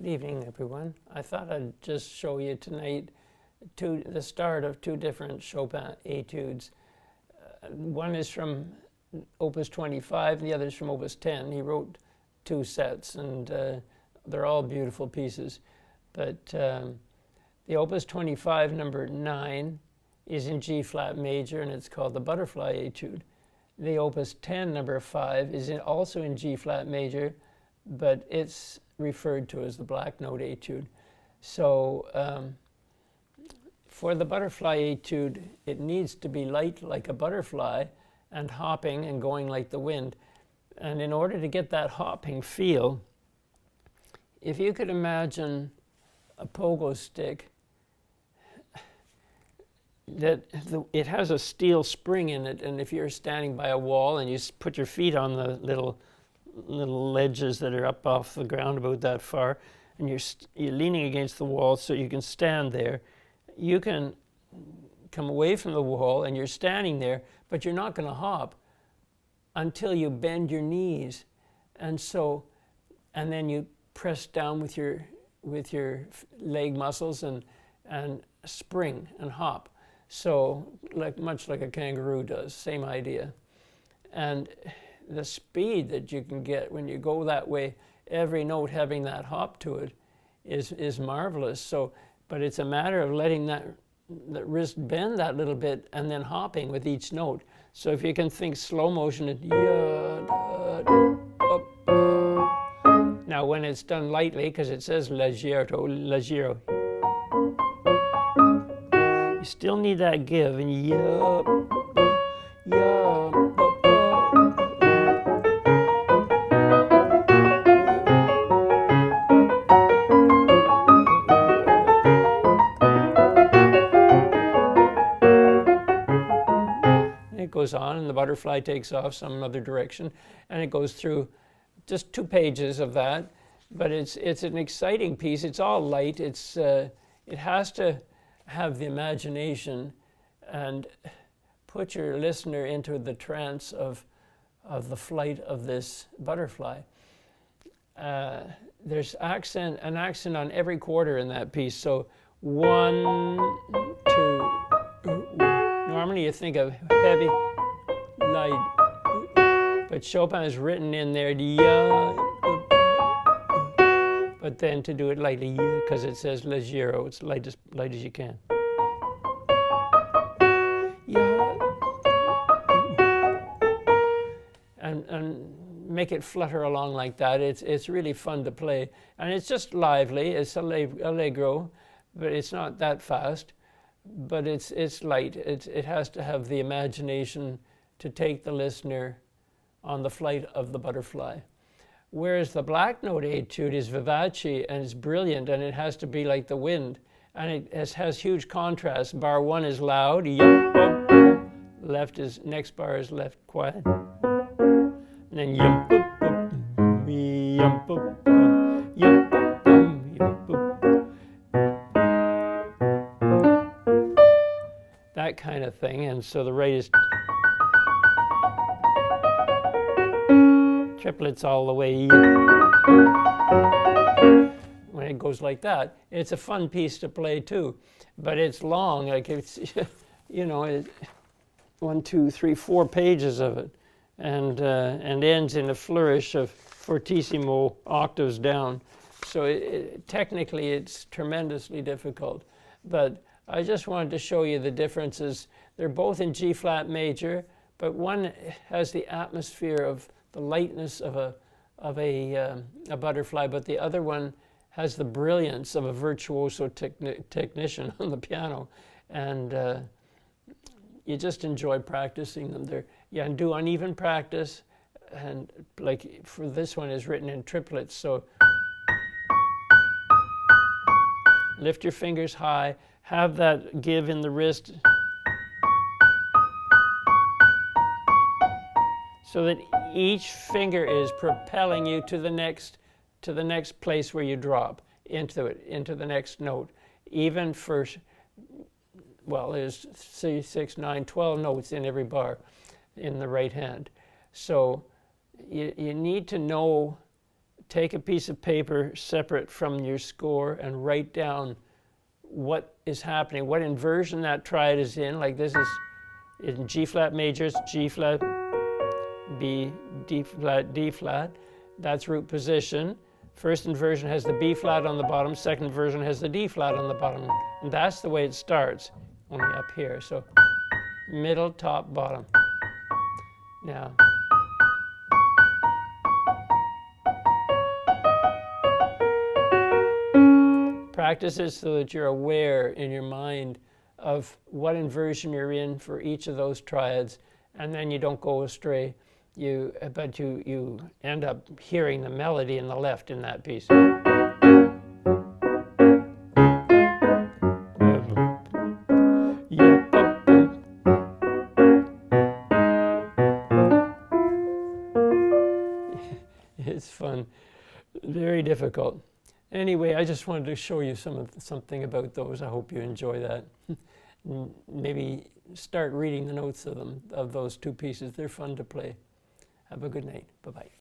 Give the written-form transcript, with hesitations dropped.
Good evening, everyone. I thought I'd just show you tonight the start of two different Chopin etudes. One is from Opus 25, the other is from Opus 10. He wrote two sets, and they're all beautiful pieces. But the Opus 25, number 9, is in G-flat major, and it's called the Butterfly Etude. The Opus 10, number 5, is also in G-flat major, but it's referred to as the Black Note Etude. So for the Butterfly Etude, it needs to be light like a butterfly and hopping and going like the wind. And in order to get that hopping feel, if you could imagine a pogo stick, it has a steel spring in it, and if you're standing by a wall and you put your feet on the little ledges that are up off the ground about that far, and you're leaning against the wall so you can stand there, you can come away from the wall and you're standing there, but you're not going to hop until you bend your knees, and then you press down with your leg muscles and spring and hop. So much like a kangaroo does, same idea. And the speed that you can get when you go that way, every note having that hop to it, is marvelous. So, but it's a matter of letting that wrist bend that little bit and then hopping with each note. So if you can think slow motion, now when it's done lightly, because it says leggero, you still need that give, and it goes on, and the butterfly takes off some other direction, and it goes through just 2 pages of that. But it's an exciting piece. It's all light. It has to have the imagination and put your listener into the trance of the flight of this butterfly. There's an accent on every quarter in that piece. So 1, 2. Normally you think of heavy, light, but Chopin has written in there but then to do it lightly, because it says leggero, it's light as you can. And make it flutter along like that. It's really fun to play, and it's just lively. It's Allegro, but it's not that fast. But it's light. It has to have the imagination to take the listener on the flight of the butterfly. Whereas the Black Note Etude is vivace and it's brilliant, and it has to be like the wind, and it has huge contrast. Bar 1 is loud, next bar is left quiet, and then that kind of thing. And so the rate is triplets all the way. When it goes like that, it's a fun piece to play too, but it's long. Like it's 1, 2, 3, 4 pages of it, and ends in a flourish of fortissimo octaves down. So technically, it's tremendously difficult. But I just wanted to show you the differences. They're both in G-flat major, but one has the atmosphere of the lightness of a butterfly, but the other one has the brilliance of a virtuoso technician on the piano, and you just enjoy practicing them. And do uneven practice, and like for this one is written in triplets, so lift your fingers high, have that give in the wrist, so that each finger is propelling you to the next place where you drop into the next note. Even for, there's 3, 6, 9, 12 notes in every bar in the right hand. So you need to know take a piece of paper separate from your score and write down what is happening, what inversion that triad is in. Like this is in G flat major, it's G flat, B, D flat, D flat. That's root position. First inversion has the B flat on the bottom, second inversion has the D flat on the bottom. And that's the way it starts, only up here. So middle, top, bottom. Now, practice it so that you're aware in your mind of what inversion you're in for each of those triads, and then you don't go astray. But you end up hearing the melody in the left in that piece. It's fun, very difficult. Anyway, I just wanted to show you something about those. I hope you enjoy that. Maybe start reading the notes of those two pieces. They're fun to play. Have a good night. Bye-bye.